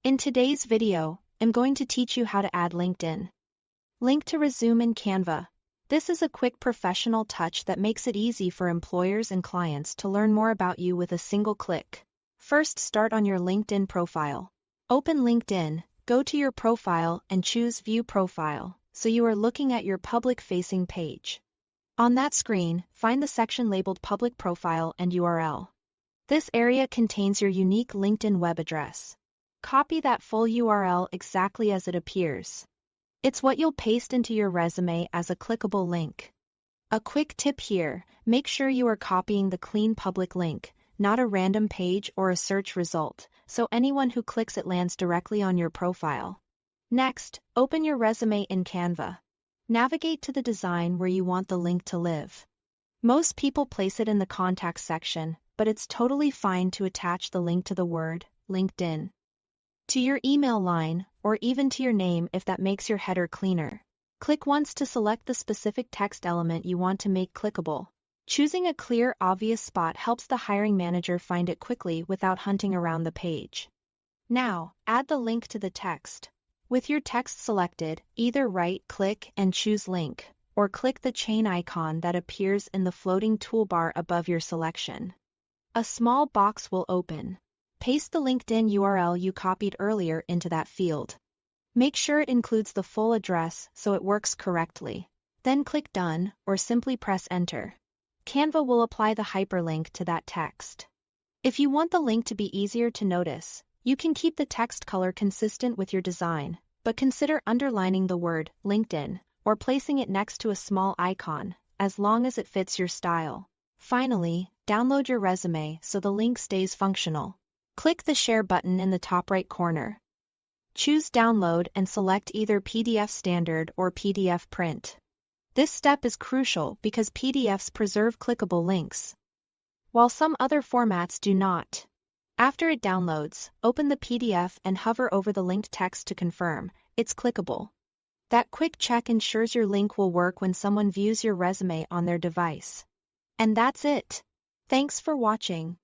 In today's video, I'm going to teach you how to add LinkedIn. Link to resume in Canva. This is a quick professional touch that makes it easy for employers and clients to learn more about you with a single click. First, start on your LinkedIn profile. Open LinkedIn, go to your profile and choose View Profile, so you are looking at your public-facing page. On that screen, find the section labeled Public Profile and URL. This area contains your unique LinkedIn web address. Copy that full URL exactly as it appears. It's what you'll paste into your resume as a clickable link. A quick tip here, make sure you are copying the clean public link, not a random page or a search result, so anyone who clicks it lands directly on your profile. Next, open your resume in Canva. Navigate to the design where you want the link to live. Most people place it in the contact section, but it's totally fine to attach the link to the word LinkedIn, to your email line, or even to your name if that makes your header cleaner. Click once to select the specific text element you want to make clickable. Choosing a clear, obvious spot helps the hiring manager find it quickly without hunting around the page. Now, add the link to the text. With your text selected, either right-click and choose Link, or click the chain icon that appears in the floating toolbar above your selection. A small box will open. Paste the LinkedIn URL you copied earlier into that field. Make sure it includes the full address so it works correctly. Then click Done, or simply press Enter. Canva will apply the hyperlink to that text. If you want the link to be easier to notice, you can keep the text color consistent with your design, but consider underlining the word LinkedIn or placing it next to a small icon, as long as it fits your style. Finally, download your resume so the link stays functional. Click the Share button in the top right corner. Choose Download and select either PDF Standard or PDF Print. This step is crucial because PDFs preserve clickable links, while some other formats do not. After it downloads, open the PDF and hover over the linked text to confirm it's clickable. That quick check ensures your link will work when someone views your resume on their device. And that's it. Thanks for watching.